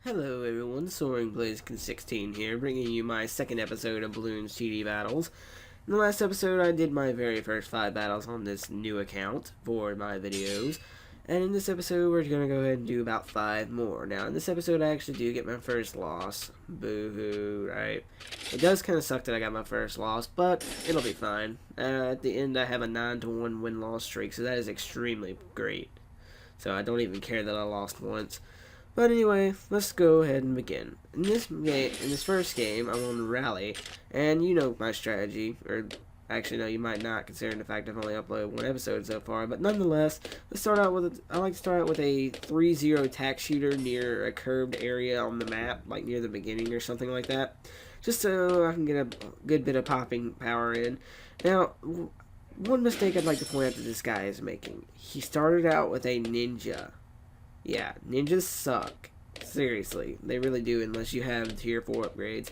Hello everyone, Soaring Blaziken 16 here, bringing you my second episode of Bloons TD Battles. In the last episode, I did my very first 5 battles on this new account for my videos, and in this episode, we're going to go ahead and do about 5 more. Now, in this episode, I actually do get my first loss. Boo-hoo, right? It does kind of suck that I got my first loss, but it'll be fine. At the end, I have a 9-1 win-loss streak, so that is extremely great. So I don't even care that I lost once. But anyway, let's go ahead and begin. In this first game, I'm on Rally, and you know my strategy, or actually no, you might not, considering the fact I've only uploaded 1 episode so far. But nonetheless, I like to start out with a 3-0 tack shooter near a curved area on the map, like near the beginning or something like that, just so I can get a good bit of popping power in. Now, one mistake I'd like to point out that this guy is making: he started out with a ninja. Yeah, ninjas suck. Seriously, they really do unless you have tier 4 upgrades.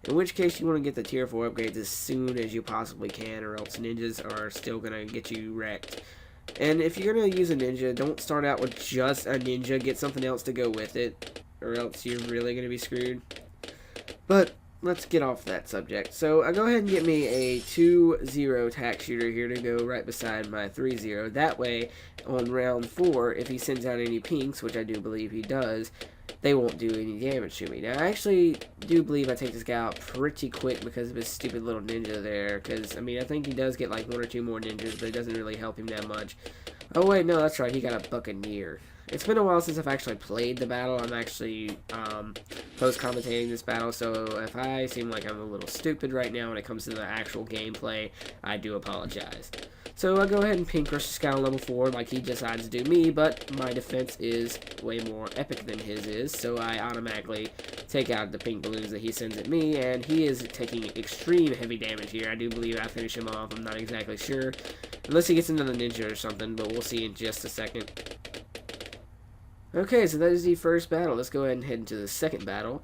In which case you want to get the tier 4 upgrades as soon as you possibly can, or else ninjas are still going to get you wrecked. And if you're going to use a ninja, don't start out with just a ninja. Get something else to go with it, or else you're really going to be screwed. But let's get off that subject. So I go ahead and get me a 2-0 tack shooter here to go right beside my 3-0. That way, on round 4, if he sends out any pinks, which I do believe he does, they won't do any damage to me. Now, I actually do believe I take this guy out pretty quick because of his stupid little ninja there. Because, I mean, I think he does get like 1 or 2 more ninjas, but it doesn't really help him that much. Oh, wait, no, that's right. He got a Buccaneer. It's been a while since I've actually played the battle. I'm actually post-commentating this battle, so if I seem like I'm a little stupid right now when it comes to the actual gameplay, I do apologize. So I go ahead and pink rush this guy on level 4 like he decides to do me, but my defense is way more epic than his is, so I automatically take out the pink balloons that he sends at me, and he is taking extreme heavy damage here. I do believe I finish him off. I'm not exactly sure, unless he gets into the ninja or something, but we'll see in just a second. Okay, so that is the first battle. Let's go ahead and head into the second battle.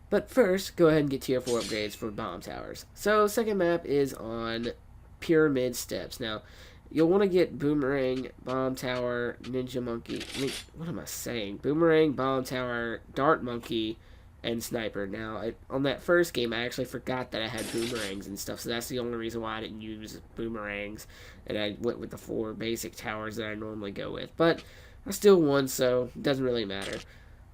But first, go ahead and get tier 4 upgrades for bomb towers. So, second map is on Pyramid Steps. Now, you'll want to get Boomerang, Bomb Tower, Ninja Monkey. What am I saying? Boomerang, Bomb Tower, Dart Monkey, and Sniper. Now, on that first game, I actually forgot that I had boomerangs and stuff, so that's the only reason why I didn't use boomerangs, and I went with the 4 basic towers that I normally go with. But I still won, so it doesn't really matter.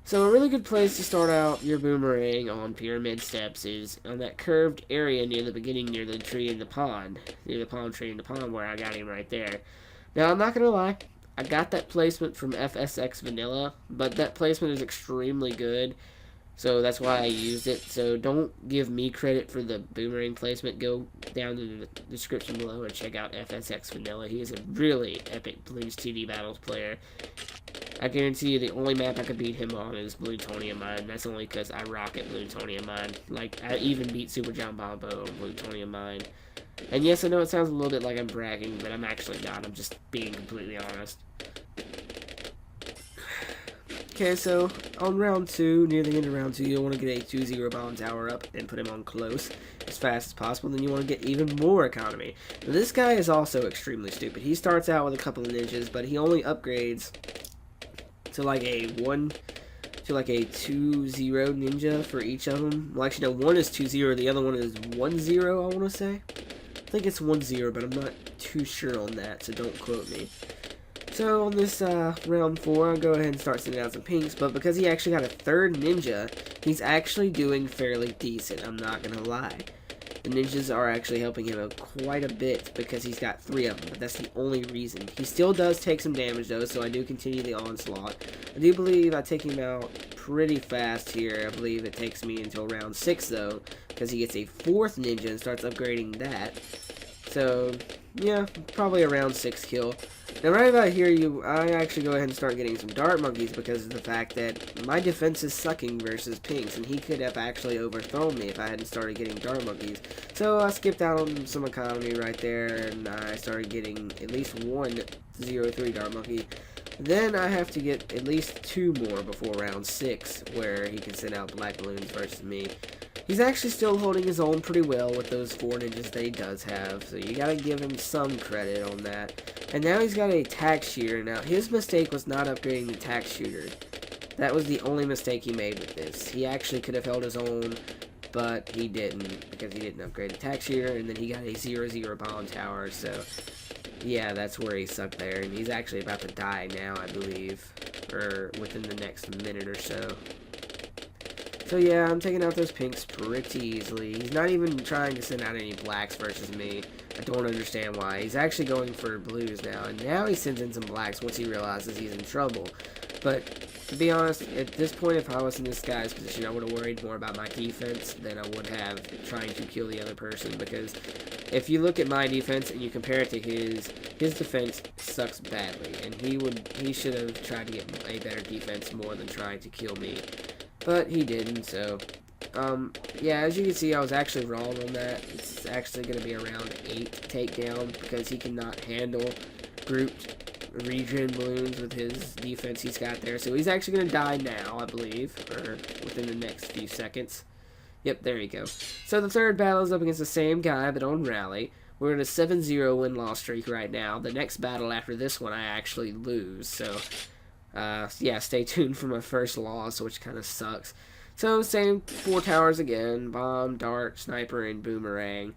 So a really good place to start out your boomerang on Pyramid Steps is on that curved area near the beginning, near the tree in the pond. Near the palm tree in the pond where I got him right there. Now, I'm not going to lie, I got that placement from FSX Vanilla, but that placement is extremely good. So that's why I used it. So don't give me credit for the boomerang placement. Go down to the description below and check out FSX Vanilla. He is a really epic Bloons TD Battles player. I guarantee you the only map I could beat him on is Bloontonian Mine. That's only because I rock at Bloontonian Mine. Like, I even beat Super John Bombo on Bloontonian Mine. And yes, I know it sounds a little bit like I'm bragging, but I'm actually not. I'm just being completely honest. Okay, so on round 2, near the end of round 2, you'll want to get a 2-0 bomb tower up and put him on close as fast as possible. Then you want to get even more economy. Now, this guy is also extremely stupid. He starts out with a couple of ninjas, but he only upgrades to like a 2-0 ninja for each of them. Well, actually, no, one is 2-0, the other one is 1-0, I want to say. I think it's 1-0, but I'm not too sure on that, so don't quote me. So on this round 4, I'll go ahead and start sending out some pinks, but because he actually got a 3rd ninja, he's actually doing fairly decent, I'm not going to lie. The ninjas are actually helping him out quite a bit because he's got 3 of them, but that's the only reason. He still does take some damage though, so I do continue the onslaught. I do believe I take him out pretty fast here. I believe it takes me until round 6 though, because he gets a 4th ninja and starts upgrading that. So, yeah, probably a round 6 kill. Now, right about here, I actually go ahead and start getting some dart monkeys because of the fact that my defense is sucking versus pinks, and he could have actually overthrown me if I hadn't started getting dart monkeys. So I skipped out on some economy right there, and I started getting at least 1 0-3 dart monkey. Then I have to get at least 2 more before round 6, where he can send out black balloons versus me. He's actually still holding his own pretty well with those 4 ninjas that he does have, so you gotta give him some credit on that. And now he's got a tack shooter. Now, his mistake was not upgrading the tack shooter. That was the only mistake he made with this. He actually could have held his own, but he didn't, because he didn't upgrade the attack shooter, and then he got a 0-0 bomb tower, so yeah, that's where he sucked there, and he's actually about to die now, I believe, or within the next minute or so. So yeah, I'm taking out those pinks pretty easily. He's not even trying to send out any blacks versus me. I don't understand why. He's actually going for blues now, and now he sends in some blacks once he realizes he's in trouble. But to be honest, at this point, if I was in this guy's position, I would have worried more about my defense than I would have trying to kill the other person, because if you look at my defense and you compare it to his defense sucks badly, and he should have tried to get a better defense more than trying to kill me. But he didn't, so, yeah, as you can see, I was actually wrong on that. It's actually going to be around 8 takedown, because he cannot handle grouped regen balloons with his defense he's got there. So he's actually going to die now, I believe, or within the next few seconds. Yep, there you go. So the third battle is up against the same guy, but on Rally. We're in a 7-0 win-loss streak right now. The next battle after this one, I actually lose, so yeah, stay tuned for my first loss, which kind of sucks. So, same 4 towers again, bomb, dart, sniper, and boomerang.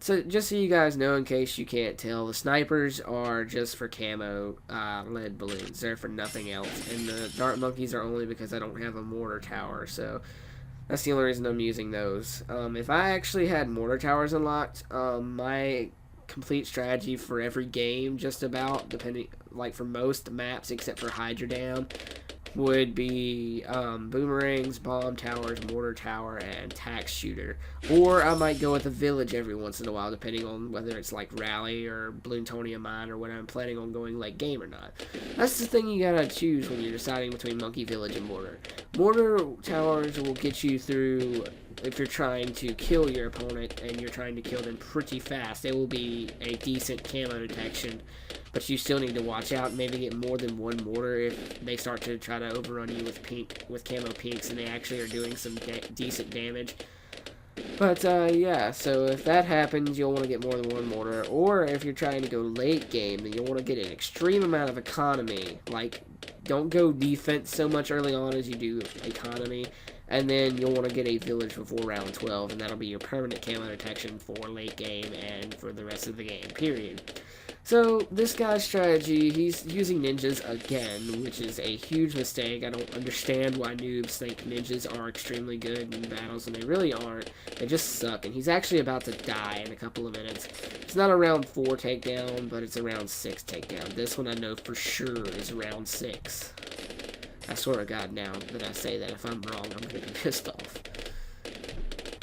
So, just so you guys know, in case you can't tell, the snipers are just for camo lead balloons. They're for nothing else. And the dart monkeys are only because I don't have a mortar tower, so that's the only reason I'm using those. If I actually had mortar towers unlocked, my complete strategy for every game, just about, depending, like for most maps except for Hydra Dam, would be boomerangs, bomb towers, mortar tower, and tax shooter. Or I might go with a village every once in a while, depending on whether it's like Rally or Bloontonia Mine, or when I'm planning on going late game or not. That's the thing you gotta choose when you're deciding between Monkey Village and mortar. Mortar towers will get you through if you're trying to kill your opponent and you're trying to kill them pretty fast. It will be a decent camo detection, but you still need to watch out and maybe get more than one mortar if they start to try to overrun you with camo pinks and they actually are doing some decent damage. But yeah, so if that happens, you'll want to get more than one mortar, or if you're trying to go late game, then you'll want to get an extreme amount of economy. Like, don't go defense so much early on as you do economy, and then you'll want to get a village before round 12, and that'll be your permanent camo detection for late game and for the rest of the game, period. So, this guy's strategy, he's using ninjas again, which is a huge mistake. I don't understand why noobs think ninjas are extremely good in battles, and they really aren't. They just suck, and he's actually about to die in a couple of minutes. It's not a round 4 takedown, but it's a round 6 takedown. This one I know for sure is round 6. I swear to God now that I say that, if I'm wrong, I'm going to be pissed off.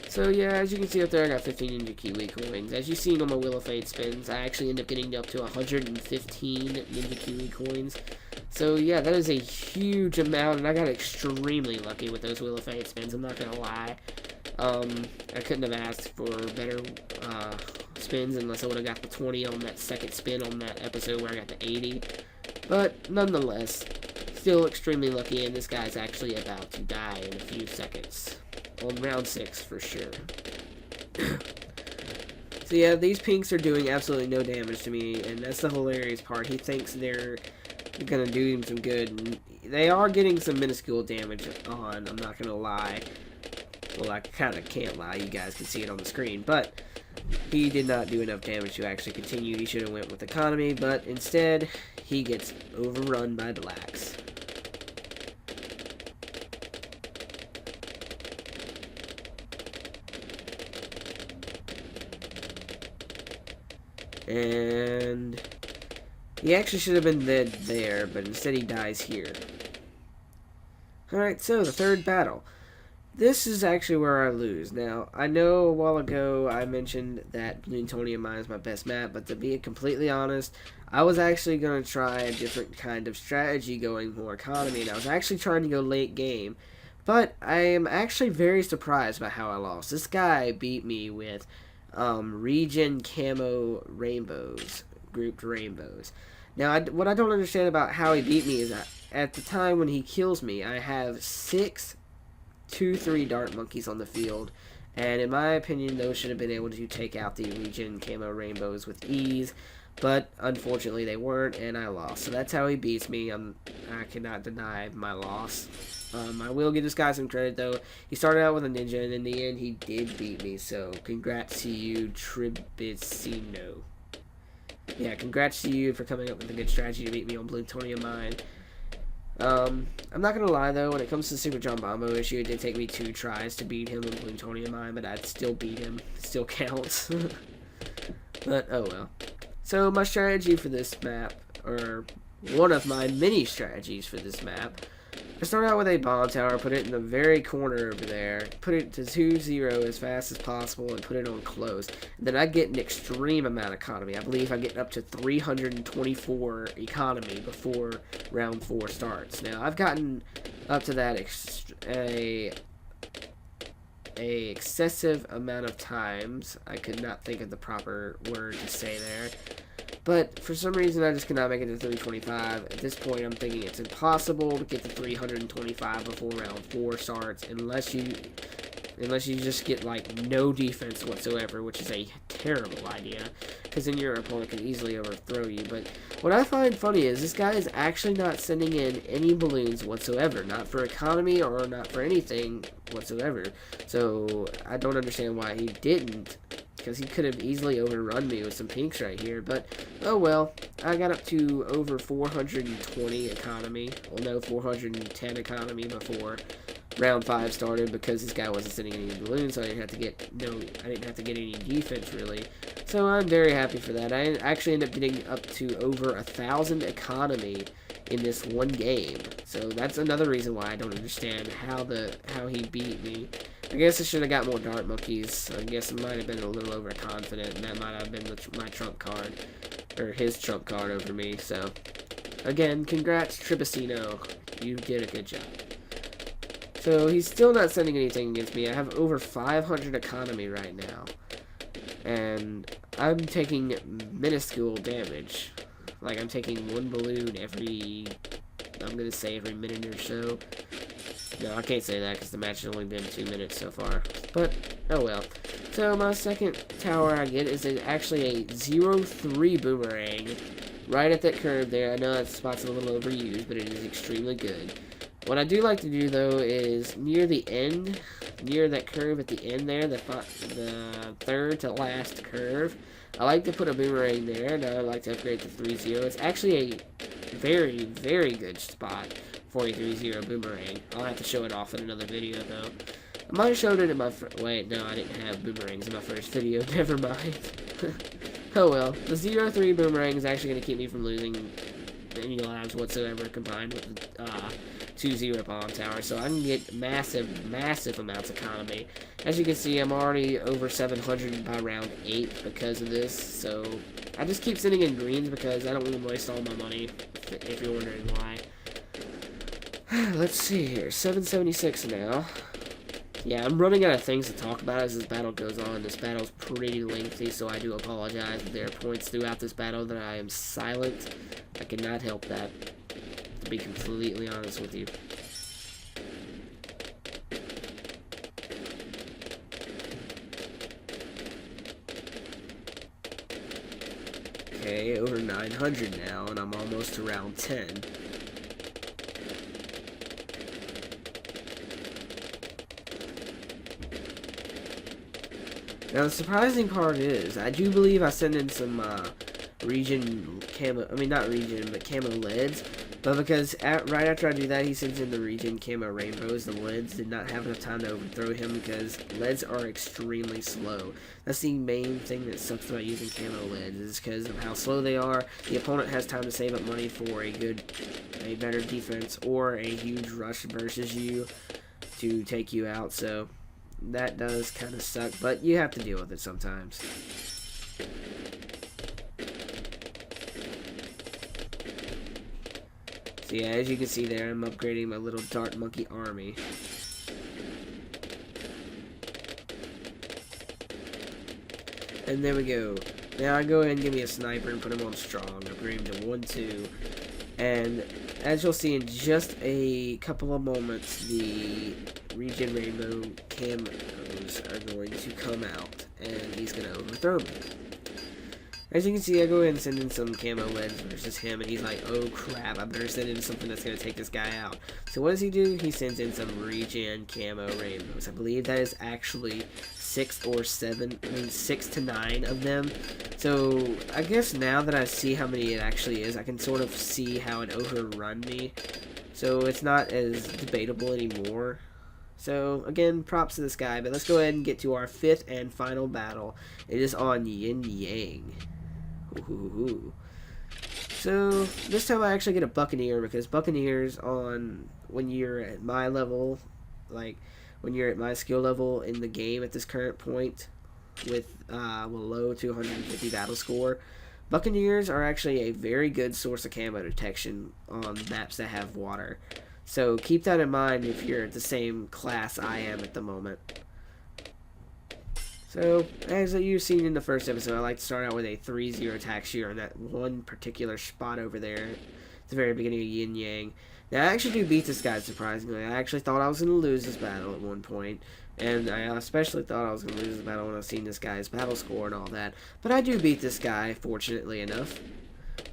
So yeah, as you can see up there, I got 15 Ninja Kiwi coins. As you've seen on my Wheel of Fate spins, I actually end up getting up to 115 Ninja Kiwi coins. So yeah, that is a huge amount, and I got extremely lucky with those Wheel of Fate spins, I'm not going to lie. I couldn't have asked for better spins unless I would have got the 20 on that second spin on that episode where I got the 80. But nonetheless, still extremely lucky, and this guy's actually about to die in a few seconds. On round 6 for sure. So yeah, these pinks are doing absolutely no damage to me, and that's the hilarious part. He thinks they're gonna do him some good, and they are getting some minuscule damage on, I'm not gonna lie. Well, I kinda can't lie, you guys can see it on the screen, but he did not do enough damage to actually continue. He should have went with economy, but instead, he gets overrun by blacks. And he actually should have been dead there, but instead he dies here. Alright, so the third battle. This is actually where I lose. Now, I know a while ago I mentioned that Bloontonia Mine is my best map, but to be completely honest, I was actually going to try a different kind of strategy going more economy, and I was actually trying to go late game. But I am actually very surprised by how I lost. This guy beat me with regen camo rainbows, grouped rainbows. Now, what I don't understand about how he beat me is that at the time when he kills me, I have 6 2-3 dart monkeys on the field, and in my opinion, those should have been able to take out the regen camo rainbows with ease. But unfortunately they weren't, and I lost. So that's how he beats me. I cannot deny my loss. I will give this guy some credit though. He started out with a ninja, and in the end he did beat me. So congrats to you, Tribicino. Yeah, congrats to you for coming up with a good strategy to beat me on Bloons Mine. I'm not gonna lie though, when it comes to Super John Bombo issue, it did take me 2 tries to beat him on Bloons Mine, but I'd still beat him. It still counts. But oh well. So my strategy for this map, or one of my many strategies for this map, I start out with a bomb tower, put it in the very corner over there, put it to 2-0 as fast as possible, and put it on close. And then I get an extreme amount of economy. I believe I get up to 324 economy before round 4 starts. Now, I've gotten up to that a excessive amount of times. I could not think of the proper word to say there. But for some reason, I just cannot make it to 325. At this point, I'm thinking it's impossible to get to 325 before round 4 starts, unless you just get like no defense whatsoever, which is a terrible idea, because then your opponent can easily overthrow you. But what I find funny is this guy is actually not sending in any balloons whatsoever, not for economy or not for anything whatsoever. So I don't understand why he didn't, because he could have easily overrun me with some pinks right here. But oh well, I got up to over 420 economy, well no, 410 economy before round 5 started, because this guy wasn't sending any balloons, so I didn't have to get any defense really. So I'm very happy for that. I actually ended up getting up to over 1,000 economy in this one game. So that's another reason why I don't understand how he beat me. I guess I should have got more dart monkeys. I guess I might have been a little overconfident, and that might have been my trump card, or his trump card over me. So again, congrats Tribicino, you did a good job. So he's still not sending anything against me. I have over 500 economy right now, and I'm taking minuscule damage. Like, I'm taking 1 balloon every minute or so. No, I can't say that because the match has only been 2 minutes so far. But, oh well. So my second tower I get is actually a 0-3 boomerang right at that curve there. I know that spot's a little overused, but it is extremely good. What I do like to do, though, is near the end, near that curve at the end there, the third to last curve, I like to put a boomerang there, and I like to upgrade to 3-0. It's actually a very, very good spot for a 3-0 boomerang. I'll have to show it off in another video, though. I might have showed it in my wait, no, I didn't have boomerangs in my first video. Never mind. Oh well. The 0-3 boomerang is actually going to keep me from losing any lives whatsoever combined with the 2-0 bomb tower, so I can get massive, massive amounts of economy. As you can see, I'm already over 700 by round 8 because of this, so I just keep sending in greens because I don't want to waste all my money, if you're wondering why. Let's see here, 776 now. Yeah, I'm running out of things to talk about as this battle goes on. This battle's pretty lengthy, so I do apologize. There are points throughout this battle that I am silent. I cannot help that, to be completely honest with you. Okay, over 900 now, and I'm almost to round 10. Now, the surprising part is, I do believe I sent in some region camo, I mean, not region, but camo leads. But because right after I do that, he sends in the region camo rainbows. The leads did not have enough time to overthrow him because leads are extremely slow. That's the main thing that sucks about using camo leads, is because of how slow they are. The opponent has time to save up money for a better defense or a huge rush versus you to take you out. So that does kind of suck, but you have to deal with it sometimes. So yeah, as you can see there, I'm upgrading my little dart monkey army. And there we go. Now I go ahead and give me a sniper and put him on strong. Upgrade him to 1-2. And as you'll see in just a couple of moments, the Regen Rainbow camos are going to come out, and he's going to overthrow me. As you can see, I go ahead and send in some camo leads versus him, and he's like, oh crap, I better send in something that's going to take this guy out. So what does he do? He sends in some regen camo rainbows. I believe that is actually 6 to 9 of them. So I guess now that I see how many it actually is, I can sort of see how it overrun me. So it's not as debatable anymore. So, again, props to this guy, but let's go ahead and get to our 5th and final battle. It is on Yin Yang. Ooh. So, this time I actually get a Buccaneer, because Buccaneers when you're at my level, like, when you're at my skill level in the game at this current point, with below 250 battle score, Buccaneers are actually a very good source of camo detection on maps that have water. So keep that in mind if you're at the same class I am at the moment. So, as you've seen in the first episode, I like to start out with a 3-0 attack shooter on that one particular spot over there at the very beginning of Yin Yang. Now, I actually do beat this guy, surprisingly. I actually thought I was going to lose this battle at one point, and I especially thought I was going to lose this battle when I seen this guy's battle score and all that. But I do beat this guy, fortunately enough.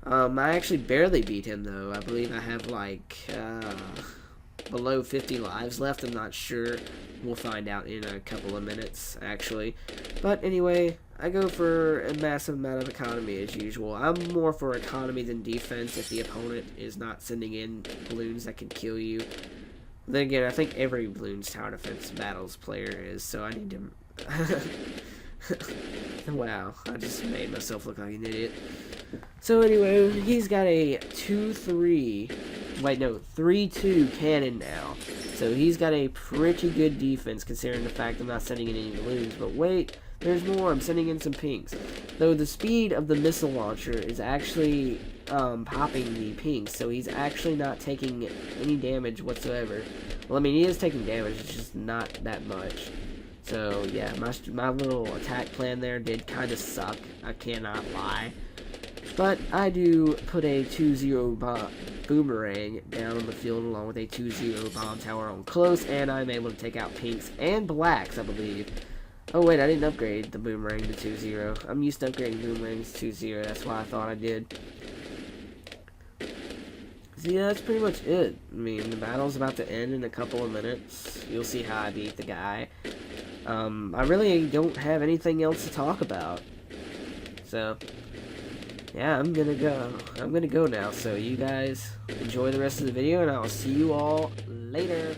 I actually barely beat him, though. I believe I have, like, below 50 lives left. I'm not sure. We'll find out in a couple of minutes, actually. But anyway, I go for a massive amount of economy, as usual. I'm more for economy than defense if the opponent is not sending in balloons that can kill you. Then again, I think every Bloons Tower Defense Battles player is, so I need to... Wow, I just made myself look like an idiot. So anyway, he's got a 3-2 cannon now. So he's got a pretty good defense considering the fact I'm not sending in any balloons. But wait, there's more. I'm sending in some pinks. Though the speed of the missile launcher is actually popping the pinks, so he's actually not taking any damage whatsoever. Well, I mean, he is taking damage, it's just not that much. So yeah, my little attack plan there did kind of suck. I cannot lie. But I do put a 2-0 boomerang down on the field along with a 2-0 bomb tower on close, and I'm able to take out pinks and blacks, I believe. Oh wait, I didn't upgrade the boomerang to 2-0. I'm used to upgrading boomerangs to 2-0, that's why I thought I did. So yeah, that's pretty much it. I mean, the battle's about to end in a couple of minutes. You'll see how I beat the guy. I really don't have anything else to talk about. So... yeah, I'm gonna go now. So you guys enjoy the rest of the video, and I'll see you all later.